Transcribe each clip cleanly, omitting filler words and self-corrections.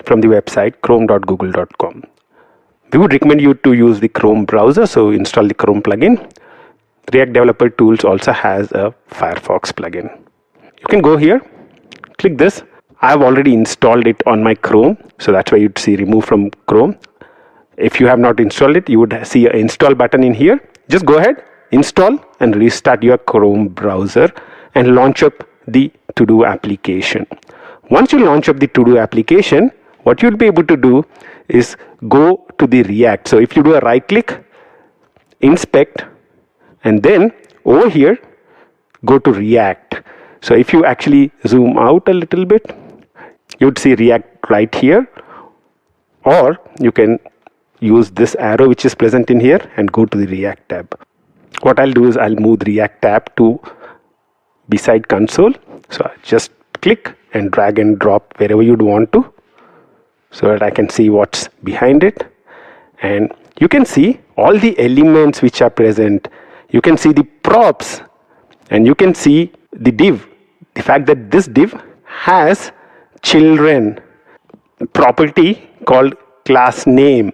from the website chrome.google.com. We would recommend you to use the Chrome browser, so install the Chrome plugin. React Developer Tools also has a Firefox plugin. You can go here, click this. I have already installed it on my Chrome, so that's why you'd see remove from Chrome. If you have not installed it, you would see an install button in here. Just go ahead, install and restart your Chrome browser and launch up the to-do application. Once you launch up the to-do application, what you'll be able to do is go to the React. So if you do a right click, inspect, and then over here, go to React. So if you actually zoom out a little bit, you'd see React right here, or you can use this arrow which is present in here and go to the React tab. What I'll do is I'll move the React tab to beside console. So I just click and drag and drop wherever you'd want to, so that I can see what's behind it. And you can see all the elements which are present. You can see the props, and you can see the div. The fact that this div has children property called class name.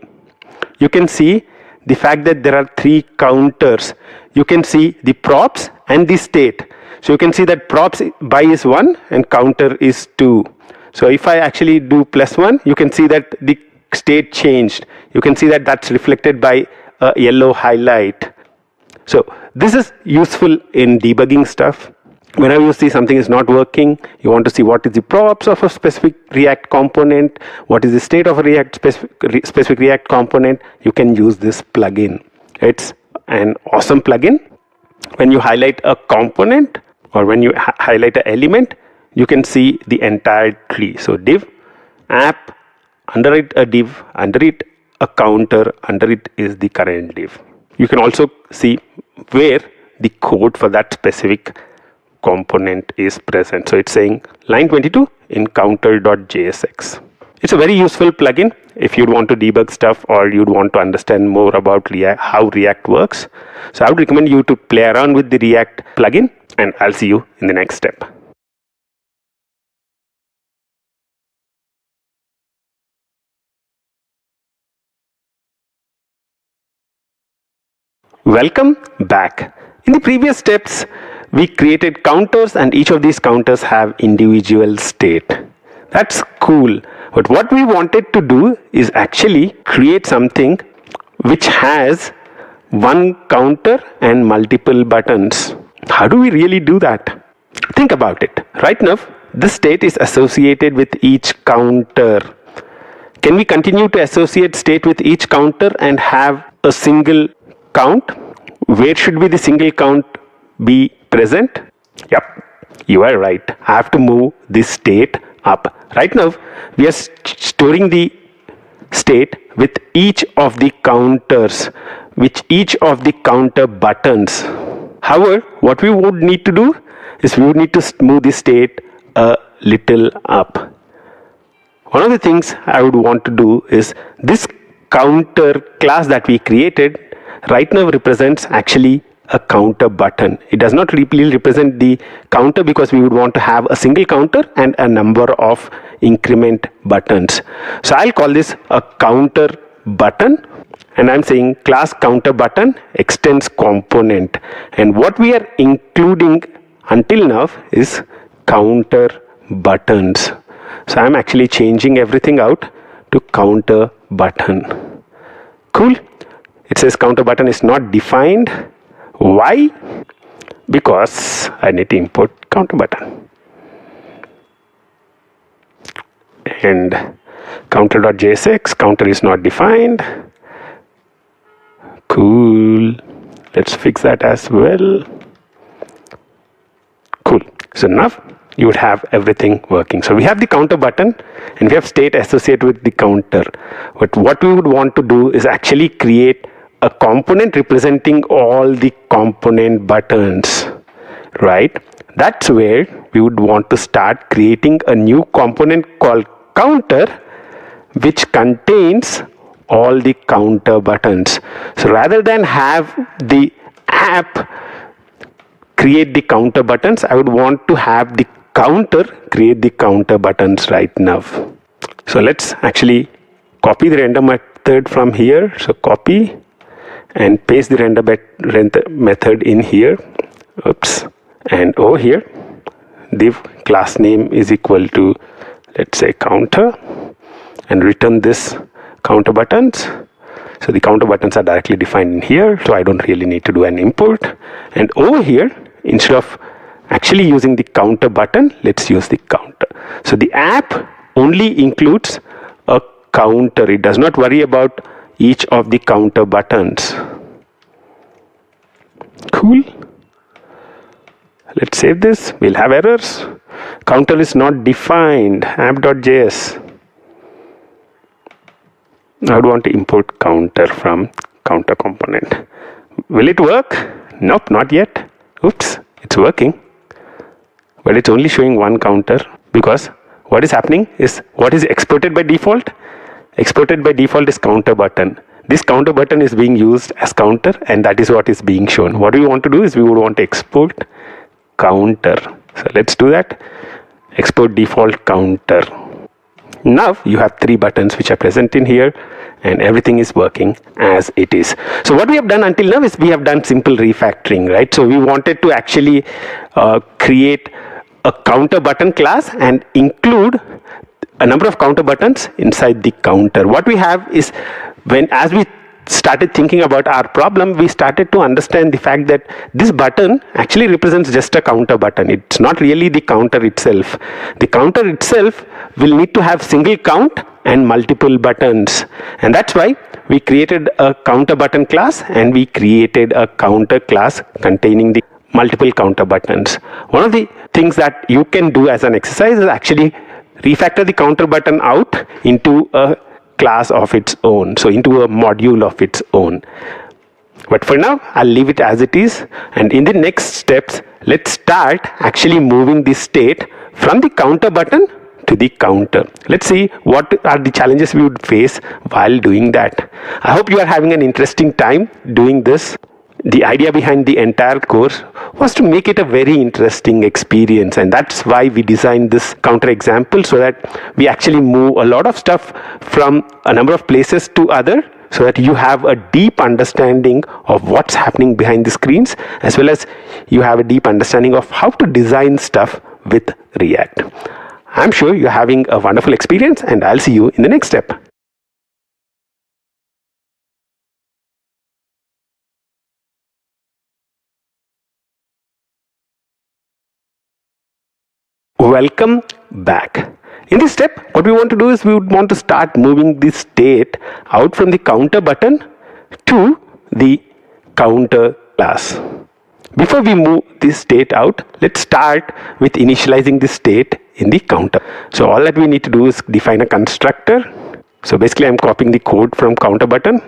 You can see the fact that there are 3 counters. You can see the props and the state. So you can see that props by is 1 and counter is 2. So if I actually do +1, you can see that the state changed. You can see that that's reflected by a yellow highlight. So this is useful in debugging stuff. Whenever you see something is not working, you want to see what is the props of a specific React component, what is the state of a specific React component, you can use this plugin. It's an awesome plugin. When you highlight a component or when you highlight an element, you can see the entire tree. So div, app, under it a div, under it a counter, under it is the current div. You can also see where the code for that specific component is present. So it's saying line 22 in counter.jsx. It's a very useful plugin if you'd want to debug stuff or you'd want to understand more about how React works. So I would recommend you to play around with the React plugin, and I'll see you in the next step. Welcome back. In the previous steps, we created counters, and each of these counters have individual state. That's cool. But what we wanted to do is actually create something which has one counter and multiple buttons. How do we really do that? Think about it. Right now, this state is associated with each counter. Can we continue to associate state with each counter and have a single count? Where should be the single count be present? Yep, you are right. I have to move this state up. Right now, we are storing the state with each of the counters, with each of the counter buttons. However, what we would need to do is we would need to move the state a little up. One of the things I would want to do is this counter class that we created right now represents actually a counter button. It does not really represent the counter because we would want to have a single counter and a number of increment buttons. So I'll call this a counter button, and I'm saying class counter button extends component, and what we are including until now is counter buttons. So I'm actually changing everything out to counter button. Cool. It says counter button is not defined. Why? Because I need to import counter button. And counter.jsx, counter is not defined. Cool. Let's fix that as well. Cool. So now you would have everything working. So we have the counter button and we have state associated with the counter. But what we would want to do is actually create a component representing all the component buttons, right? That's where we would want to start creating a new component called counter, which contains all the counter buttons. So rather than have the app create the counter buttons, I would want to have the counter create the counter buttons right now. So let's actually copy the render method from here. So copy and paste the render method in here. Oops. And over here, div class name is equal to, let's say, counter, and return this counter buttons. So the counter buttons are directly defined in here, so I don't really need to do an import. And over here, instead of actually using the counter button, let's use the counter. So the app only includes a counter. It does not worry about each of the counter buttons. Cool. Let's save this. We'll have errors. Counter is not defined. app.js. I would want to import counter from counter component. Will it work? Nope, not yet. Oops, it's working. But it's only showing one counter, because what is happening is what is exported by default? Exported by default is counter button. This counter button is being used as counter, and that is what is being shown. What we want to do is we would want to export counter. So let's do that. Export default counter. Now you have 3 buttons which are present in here, and everything is working as it is. So what we have done until now is we have done simple refactoring, right? So we wanted to actually create a counter button class and include a number of counter buttons inside the counter. What we have is, as we started thinking about our problem, we started to understand the fact that this button actually represents just a counter button. It's not really the counter itself. The counter itself will need to have single count and multiple buttons, and that's why we created a counter button class, and we created a counter class containing the multiple counter buttons. One of the things that you can do as an exercise is actually refactor the counter button out into a class of its own, so into a module of its own. But for now, I'll leave it as it is, and in the next steps, let's start actually moving this state from the counter button to the counter. Let's see what are the challenges we would face while doing that. I hope you are having an interesting time doing this. The idea behind the entire course was to make it a very interesting experience, and that's why we designed this counter example, so that we actually move a lot of stuff from a number of places to other, so that you have a deep understanding of what's happening behind the screens, as well as you have a deep understanding of how to design stuff with React. I'm sure you're having a wonderful experience, and I'll see you in the next step. Welcome back. In this step, what we want to do is we would want to start moving this state out from the counter button to the counter class. Before we move this state out, let's start with initializing this state in the counter. So all that we need to do is define a constructor. So basically I'm copying the code from counter button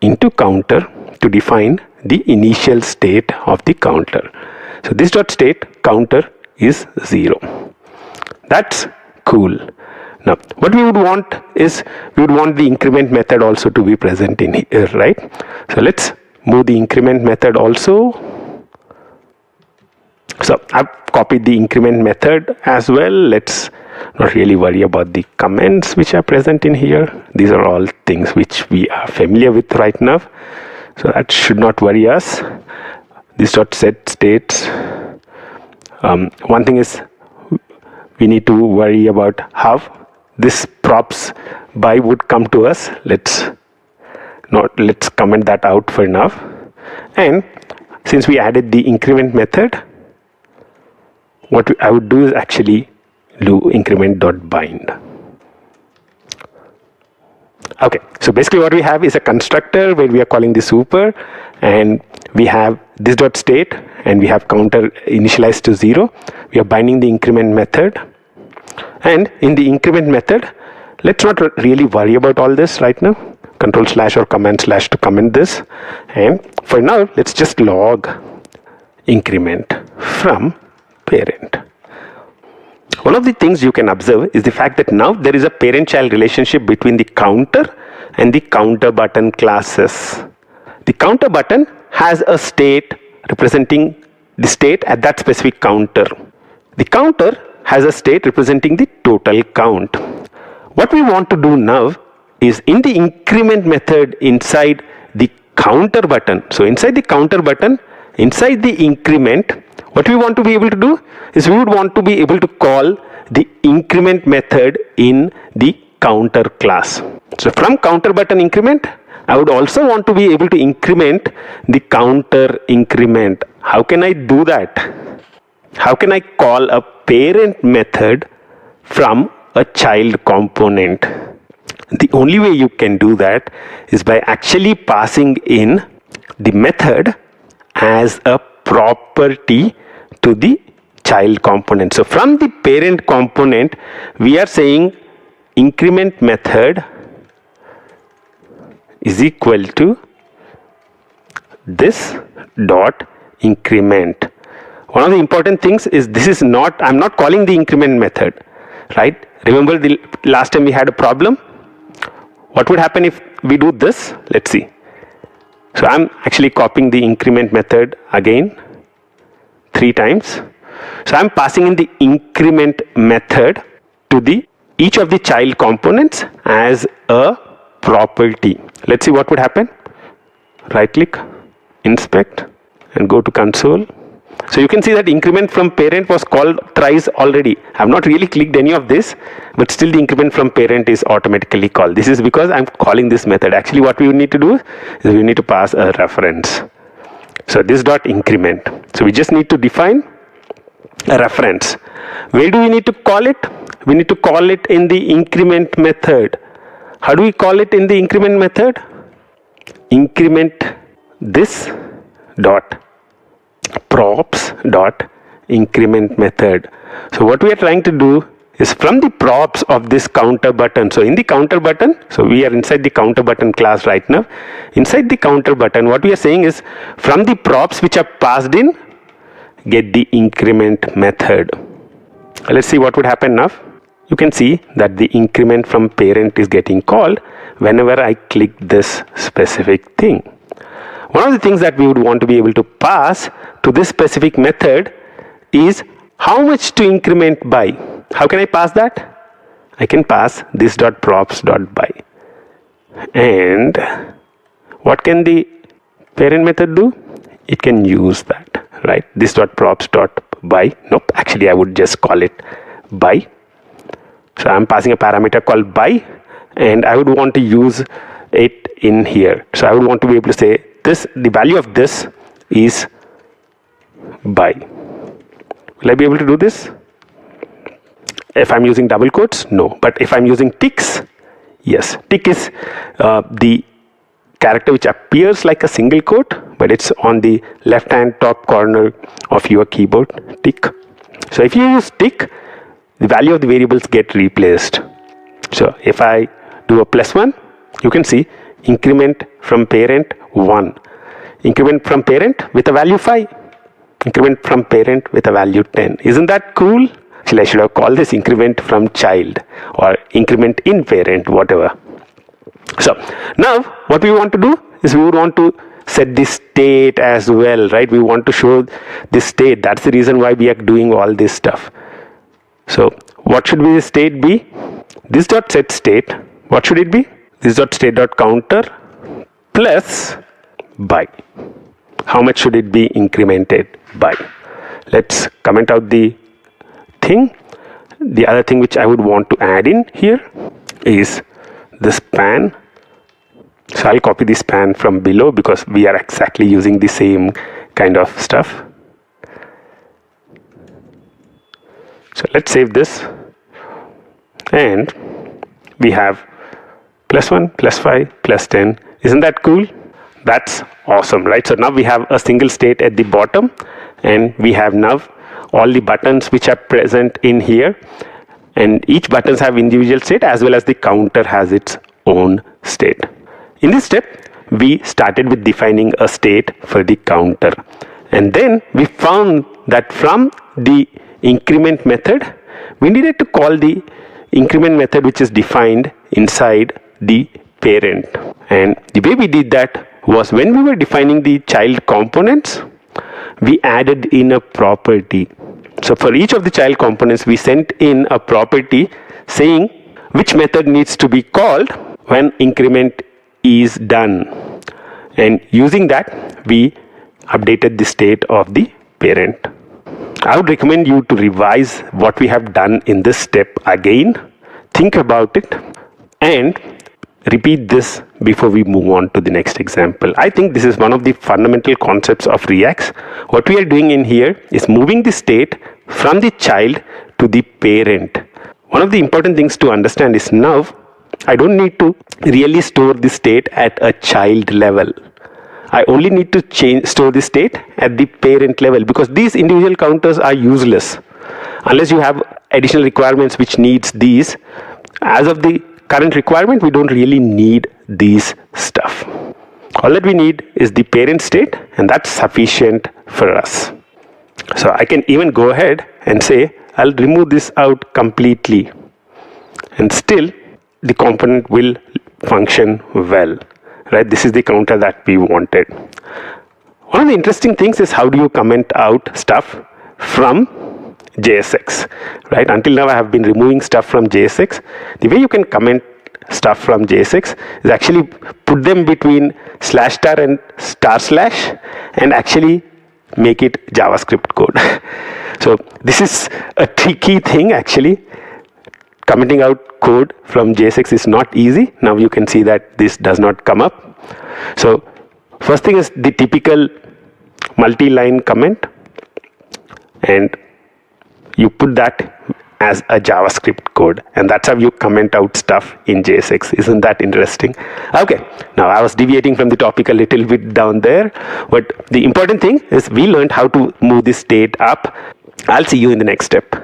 into counter to define the initial state of the counter. So this dot state counter is 0. That's cool. Now what we would want is we would want the increment method also to be present in here, right? So let's move the increment method also. So I've copied the increment method as well. Let's not really worry about the comments which are present in here. These are all things which we are familiar with right now, so that should not worry us. This dot set states. One thing is we need to worry about how this props by would come to us. Let's comment that out for now. And since we added the increment method, what I would do is actually do increment.bind. Okay, so basically what we have is a constructor where we are calling the super, and we have this dot state, and we have counter initialized to 0. We are binding the increment method, and in the increment method, let's not really worry about all this right now. Control / or command / to comment this, and for now let's just log increment from parent. One of the things you can observe is the fact that now there is a parent-child relationship between the counter and the counter button classes. The counter button has a state representing the state at that specific counter. The counter has a state representing the total count. What we want to do now is in the increment method inside the counter button. So inside the counter button, inside the increment, what we want to be able to do is we would want to be able to call the increment method in the counter class. So from counter button increment, I would also want to be able to increment the counter increment. How can I do that? How can I call a parent method from a child component? The only way you can do that is by actually passing in the method as a property to the child component. So from the parent component, we are saying increment method is equal to this dot increment. One of the important things is this is not, I'm not calling the increment method, right? Remember the last time we had a problem? What would happen if we do this? Let's see. So I'm actually copying the increment method again 3 times. So I'm passing in the increment method to the each of the child components as a property. Let's see what would happen. Right click, inspect, and go to console. So you can see that increment from parent was called thrice already. I have not really clicked any of this, but still the increment from parent is automatically called. This is because I'm calling this method. Actually what we need to do is we need to pass a reference. So this dot increment. So we just need to define a reference. Where do we need to call it? We need to call it in the increment method. How do we call it in the increment method? Increment this dot props dot increment method. So what we are trying to do is from the props of this counter button. So in the counter button, so we are inside the counter button class right now. Inside the counter button, what we are saying is from the props which are passed in, get the increment method. Let's see what would happen now. You can see that the increment from parent is getting called whenever I click this specific thing. One of the things that we would want to be able to pass to this specific method is how much to increment by. How can I pass that? I can pass this dot props dot by. And what can the parent method do? It can use that, right? This dot props dot by. Nope, actually I would just call it by. So I'm passing a parameter called by, and I would want to use it in here. So I would want to be able to say this, the value of this is by. Will I be able to do this? If I'm using double quotes, no. But if I'm using ticks, yes. Tick is the character which appears like a single quote, but it's on the left hand top corner of your keyboard. Tick. So if you use tick, the value of the variables get replaced. So if I do a +1, you can see increment from parent 1, increment from parent with a value 5, increment from parent with a value 10. Isn't that cool? Actually, I should have called this increment from child or increment in parent, whatever. So now what we want to do is we would want to set the state as well, right? We want to show the state. That's the reason why we are doing all this stuff. So what should the state be? This dot set state, what should it be? This dot state dot counter plus by. How much should it be incremented by? Let's comment out the thing. The other thing which I would want to add in here is the span. So I'll copy the span from below because we are exactly using the same kind of stuff. So let's save this, and we have +1, +5, +10. Isn't that cool? That's awesome, right? So now we have a single state at the bottom, and we have now all the buttons which are present in here, and each buttons have individual state as well as the counter has its own state. In this step, we started with defining a state for the counter, and then we found that from the increment method, we needed to call the increment method which is defined inside the parent. And the way we did that was when we were defining the child components, we added in a property. So for each of the child components, we sent in a property saying which method needs to be called when increment is done. And using that, we updated the state of the parent. I would recommend you to revise what we have done in this step again. Think about it and repeat this before we move on to the next example. I think this is one of the fundamental concepts of React. What we are doing in here is moving the state from the child to the parent. One of the important things to understand is now I don't need to really store the state at a child level. I only need to store the state at the parent level, because these individual counters are useless unless you have additional requirements which needs these. As of the current requirement, we don't really need these stuff. All that we need is the parent state, and that's sufficient for us. So I can even go ahead and say I'll remove this out completely, and still the component will function well. Right, this is the counter that we wanted. One of the interesting things is how do you comment out stuff from JSX, right? Until now I have been removing stuff from JSX. The way you can comment stuff from JSX is actually put them between /* and // and actually make it JavaScript code. So this is a tricky thing actually. Commenting out code from JSX is not easy. Now you can see that this does not come up. So first thing is the typical multi-line comment, and you put that as a JavaScript code, and that's how you comment out stuff in JSX. Isn't that interesting? Okay, now I was deviating from the topic a little bit down there, but the important thing is we learned how to move the state up. I'll see you in the next step.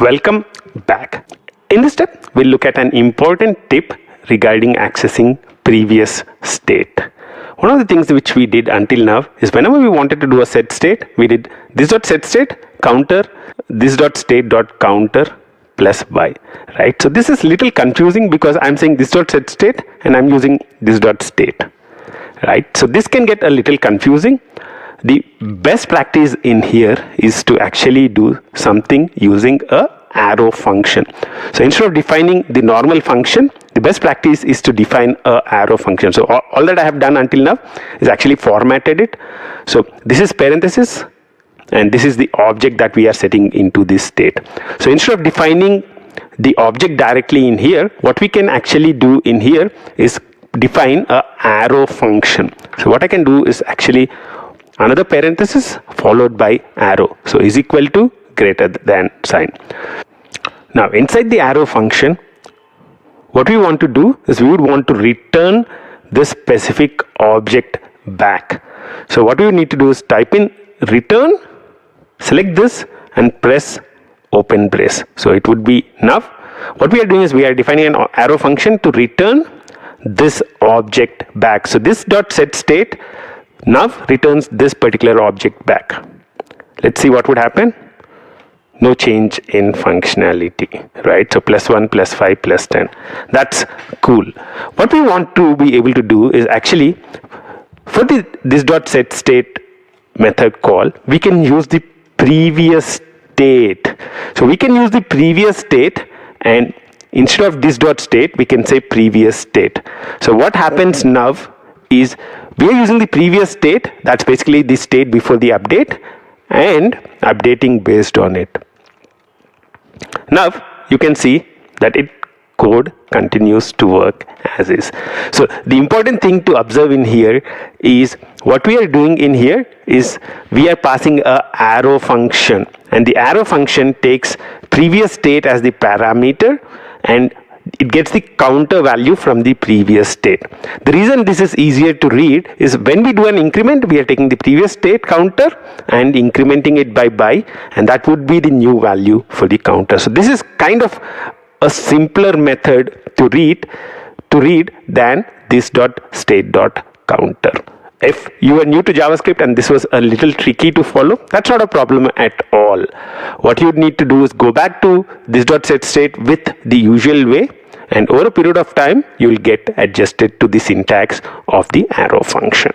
Welcome back. In this step, we'll look at an important tip regarding accessing previous state. One of the things which we did until now is whenever we wanted to do a set state, we did this.setState counter, this.state.counter plus y, right? So this is little confusing because I'm saying this.setState and I'm using this.state, right? So this can get a little confusing. The best practice in here is to actually do something using a arrow function. So instead of defining the normal function, the best practice is to define a arrow function. So all that I have done until now is actually formatted it. So this is parenthesis, and this is the object that we are setting into this state. So instead of defining the object directly in here, what we can actually do in here is define a arrow function. So what I can do is actually another parenthesis followed by arrow. So is equal to greater than sign. Now inside the arrow function, what we want to do is we would want to return this specific object back. So what we need to do is type in return, select this and press open brace. So it would be now. What we are doing is we are defining an arrow function to return this object back. So this dot set state now returns this particular object back. Let's see what would happen. No change in functionality, right? So +1, +5, +10. That's cool. What we want to be able to do is actually for this dot set state method call, we can use the previous state. So we can use the previous state, and instead of this dot state, we can say previous state. So what happens now is we are using the previous state, that's basically the state before the update, and updating based on it. Now you can see that it code continues to work as is. So the important thing to observe in here is what we are doing in here is we are passing a arrow function, and the arrow function takes previous state as the parameter and it gets the counter value from the previous state. The reason this is easier to read is when we do an increment, we are taking the previous state counter and incrementing it by, and that would be the new value for the counter. So this is kind of a simpler method to read than this dot state dot counter. If you are new to JavaScript and this was a little tricky to follow, that's not a problem at all. What you need to do is go back to this dot set state with the usual way, and over a period of time you will get adjusted to the syntax of the arrow function.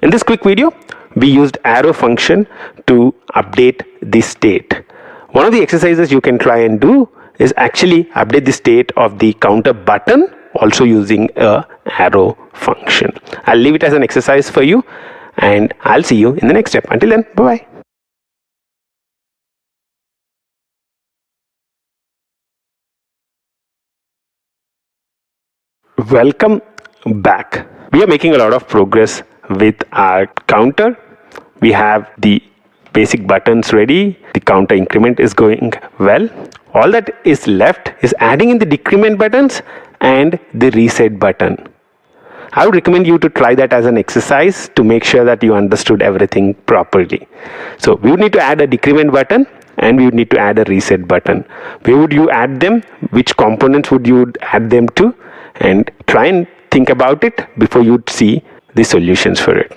In this quick video, we used arrow function to update the state. One of the exercises you can try and do is actually update the state of the counter button also using a arrow function. I'll leave it as an exercise for you, and I'll see you in the next step. Until then, bye-bye. Welcome back. We are making a lot of progress with our counter. We have the basic buttons ready. The counter increment is going well. All that is left is adding in the decrement buttons and the reset button. I would recommend you to try that as an exercise to make sure that you understood everything properly. So we would need to add a decrement button and we would need to add a reset button. Where would you add them? Which components would you add them to? And try and think about it before you see the solutions for it.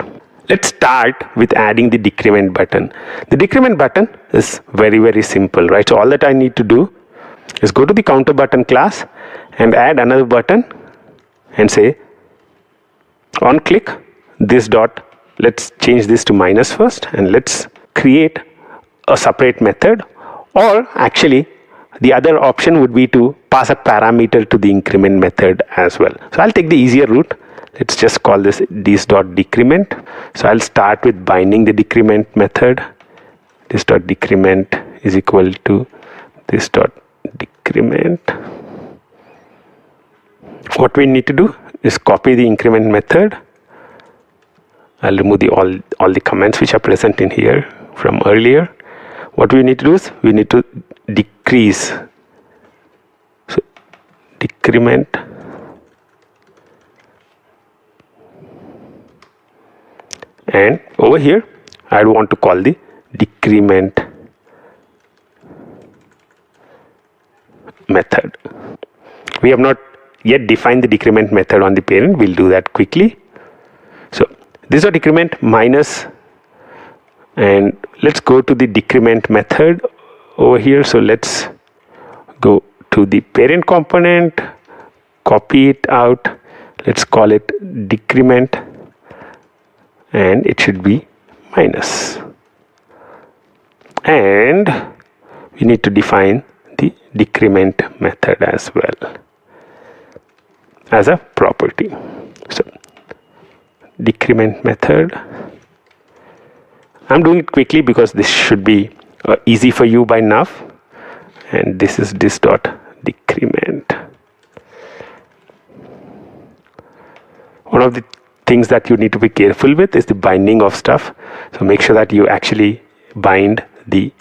Let's start with adding the decrement button. The decrement button is very, very simple, right? So all that I need to do is go to the counter button class and add another button and say on click this dot. Let's change this to minus first, and let's create a separate method, or actually the other option would be to pass a parameter to the increment method as well. So I'll take the easier route. Let's just call this dot decrement. So I'll start with binding the decrement method. This dot decrement is equal to this dot decrement. What we need to do is copy the increment method. I'll remove all the comments which are present in here from earlier. What we need to do is we need to decrease. So decrement and over here I want to call the decrement method. We have not yet defined the decrement method on the parent. We'll do that quickly. So this is a decrement minus, and let's go to the decrement method over here. So let's go to the parent component, copy it out, let's call it decrement, and it should be minus. And we need to define the decrement method as well as a property. So decrement method, I'm doing it quickly because this should be easy for you by now, and this is this dot decrement. One of the things that you need to be careful with is the binding of stuff. So make sure that you actually bind the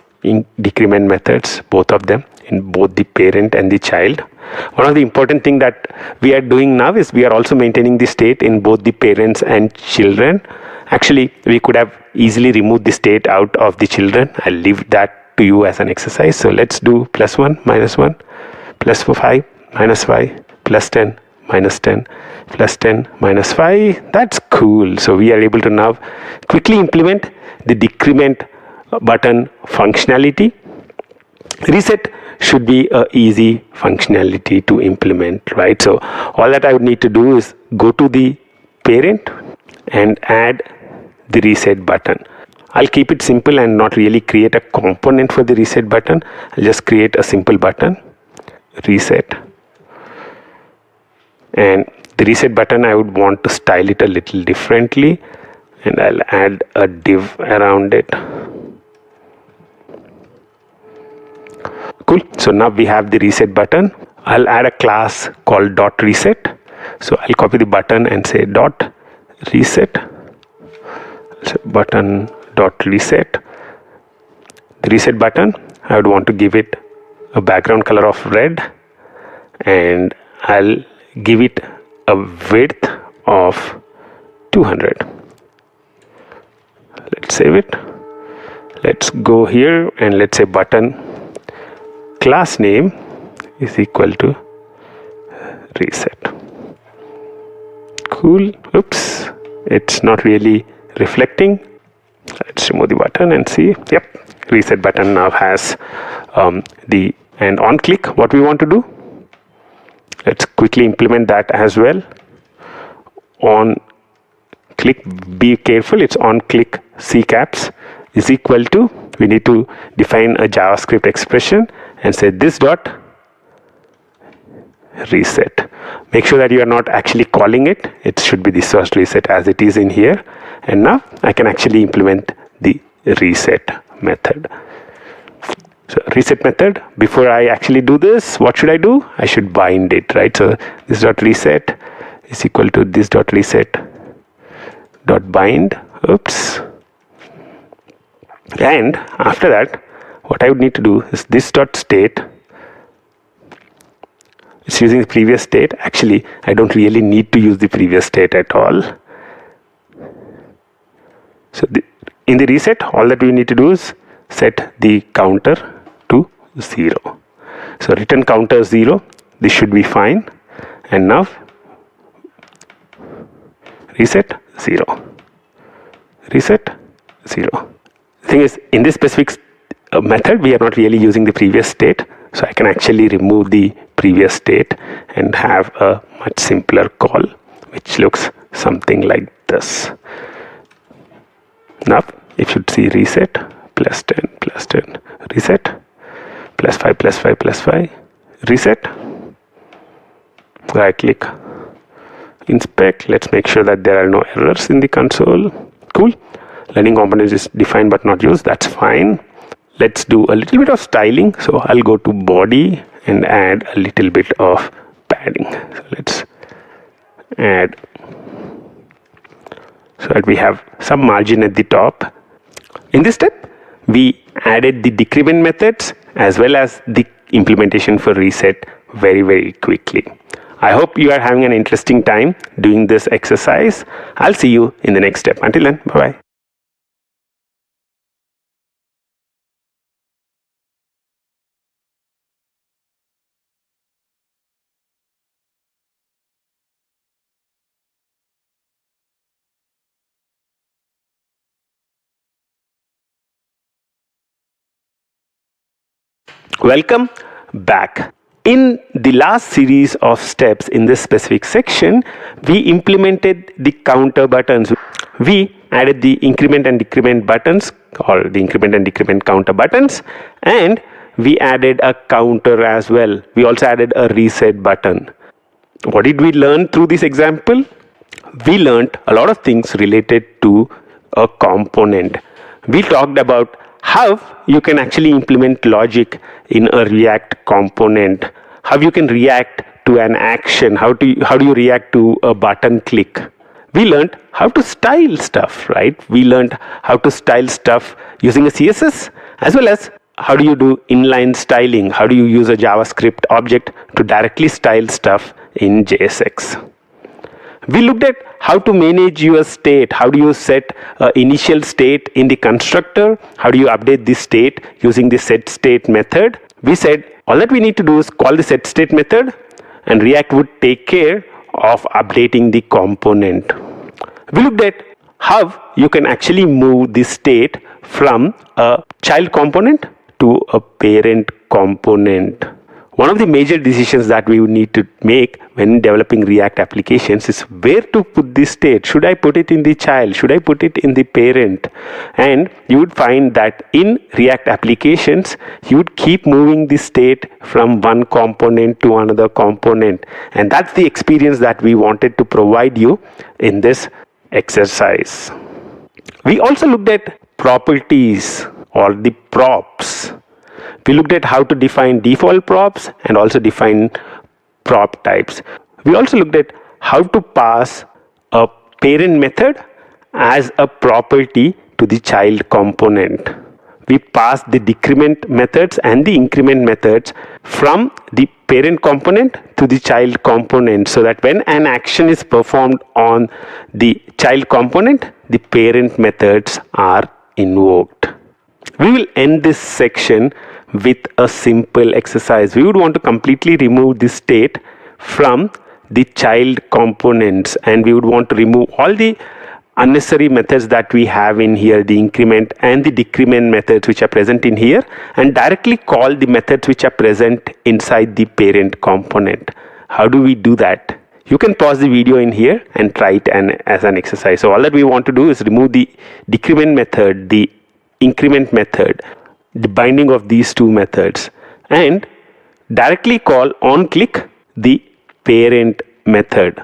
decrement methods, both of them, in both the parent and the child. One of the important thing that we are doing now is we are also maintaining the state in both the parents and children. Actually, we could have easily removed the state out of the children. I'll leave that to you as an exercise. So let's do +1, -1, +5, -5, +10, -10, +10, -5. That's cool. So we are able to now quickly implement the decrement button functionality. Reset should be a easy functionality to implement, right? So all that I would need to do is go to the parent and add the reset button. I'll keep it simple and not really create a component for the reset button. I'll just create a simple button, reset. And the reset button, I would want to style it a little differently, and I'll add a div around it. Cool. So now we have the reset button. I'll add a class called .reset. So I'll copy the button and say .reset. So button .reset. The reset button, I would want to give it a background color of red, and I'll give it a width of 200. Let's save it. Let's go here and let's say button class name is equal to reset. Cool. Oops, it's not really reflecting. Let's remove the button and see. Yep, reset button now has and on click. What we want to do, let's quickly implement that as well. On click, be careful, it's on click C caps is equal to, we need to define a JavaScript expression and say this dot reset. Make sure that you are not actually calling it. It should be this dot reset as it is in here. And now I can actually implement the reset method. So reset method, before I actually do this, what should I do? I should bind it, right? So this dot reset is equal to this dot reset dot bind. Oops. And after that, what I would need to do is this dot state. It's using the previous state. Actually, I don't really need to use the previous state at all. So in the reset, all that we need to do is set the counter to 0. So return counter 0. This should be fine. And now reset 0. Reset 0. The thing is, in this specific method, we are not really using the previous state. So I can actually remove the previous state and have a much simpler call, which looks something like this. Now, if you see reset, plus 10, plus 10, reset, plus 5, plus 5, plus 5, reset, right click, inspect. Let's make sure that there are no errors in the console. Cool. Learning components is defined but not used. That's fine. Let's do a little bit of styling. So I'll go to body and add a little bit of padding. So let's add so that we have some margin at the top. In this step, we added the decrement methods as well as the implementation for reset very quickly. I hope you are having an interesting time doing this exercise. I'll see you in the next step. Until then, bye-bye. Welcome back. In the last series of steps in this specific section, we implemented the counter buttons. We added the increment and decrement buttons, or the increment and decrement counter buttons, and we added a counter as well. We also added a reset button. What did we learn through this example? We learned a lot of things related to a component. We talked about how you can actually implement logic in a React component, how you can react to an action, how do you react to a button click. We learned how to style stuff, right? We learned how to style stuff using a CSS, as well as how do you do inline styling, how do you use a JavaScript object to directly style stuff in JSX. We looked at how to manage your state. How do you set initial state in the constructor? How do you update this state using the setState method? We said all that we need to do is call the setState method, and React would take care of updating the component. We looked at how you can actually move the state from a child component to a parent component. One of the major decisions that we would need to make when developing React applications is where to put the state. Should I put it in the child? Should I put it in the parent? And you would find that in React applications, you would keep moving the state from one component to another component. And that's the experience that we wanted to provide you in this exercise. We also looked at properties, or the props. We looked at how to define default props and also define prop types. We also looked at how to pass a parent method as a property to the child component. We passed the decrement methods and the increment methods from the parent component to the child component, so that when an action is performed on the child component, the parent methods are invoked. We will end this section with a simple exercise. We would want to completely remove the state from the child components, and we would want to remove all the unnecessary methods that we have in here, the increment and the decrement methods which are present in here, and directly call the methods which are present inside the parent component. How do we do that? You can pause the video in here and try it as an exercise. So all that we want to do is remove the decrement method, the increment method, the binding of these two methods, and directly call on click the parent method.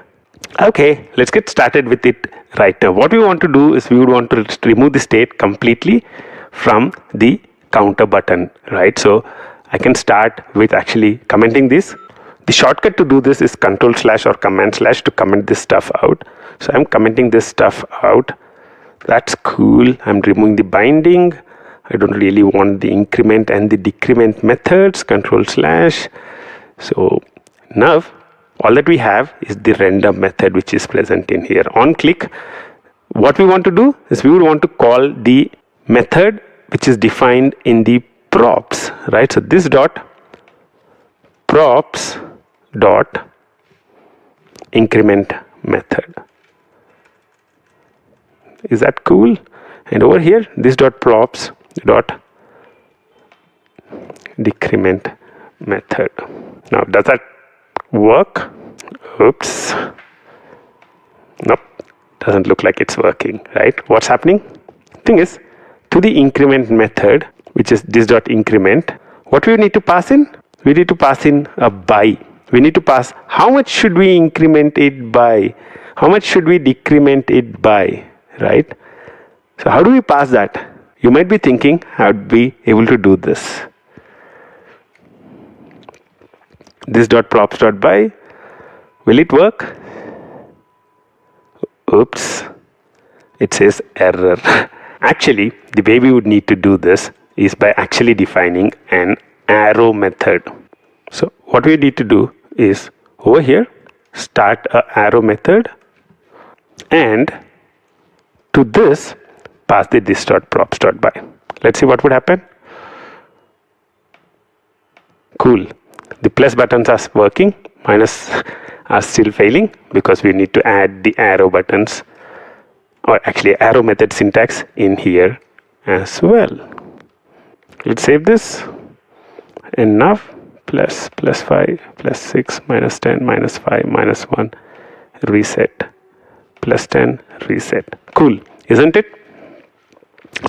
Okay, let's get started with it right now. What we want to do is we would want to remove the state completely from the counter button, right? So I can start with actually commenting this. The shortcut to do this is Control/ or Command/ to comment this stuff out. So I'm commenting this stuff out. That's cool. I'm removing the binding. I don't really want the increment and the decrement methods. Control/. So now all that we have is the render method, which is present in here. On click, what we want to do is we would want to call the method which is defined in the props, right? So this dot props dot increment method. Is that cool? And over here, this dot props dot decrement method. Now, does that work? Oops. Nope. Doesn't look like it's working, right? What's happening? Thing is, to the increment method, which is this dot increment, what we need to pass in? We need to pass in a by. We need to pass how much should we increment it by, how much should we decrement it by, right? So how do we pass that? You might be thinking, how would be able to do this? This dot props dot by, will it work? Oops, it says error. Actually, the way we would need to do this is by actually defining an arrow method. So what we need to do is over here, start a arrow method, and to this, pass the this dot props dot by. Let's see what would happen. Cool. The plus buttons are working, minus are still failing because we need to add the arrow buttons, or actually arrow method syntax in here as well. Let's save this. And now plus 5 plus 6 minus 10 minus 5 minus 1 reset plus 10 reset. Cool, isn't it?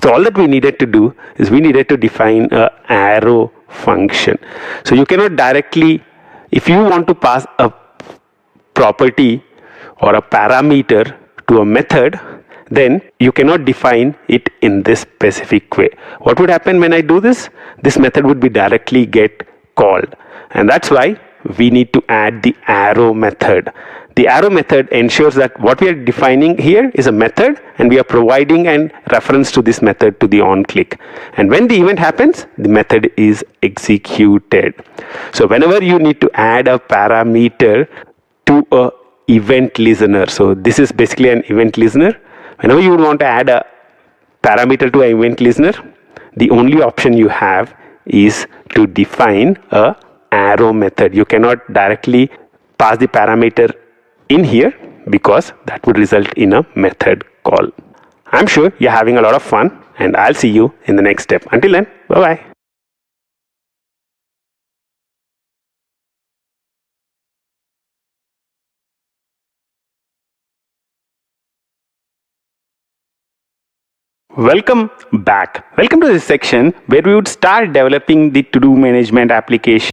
So all that we needed to do is we needed to define a arrow function. So you cannot directly, if you want to pass a property or a parameter to a method, then you cannot define it in this specific way. What would happen when I do this? This method would be directly get called, and that's why we need to add the arrow method. The arrow method ensures that what we are defining here is a method, and we are providing a reference to this method to the on click. And when the event happens, the method is executed. So whenever you need to add a parameter to a event listener, so this is basically an event listener. Whenever you want to add a parameter to an event listener, the only option you have is to define a arrow method. You cannot directly pass the parameter in here because that would result in a method call. I'm sure you're having a lot of fun, and I'll see you in the next step. Until then, bye-bye. Welcome back. Welcome to this section where we would start developing the to-do management application.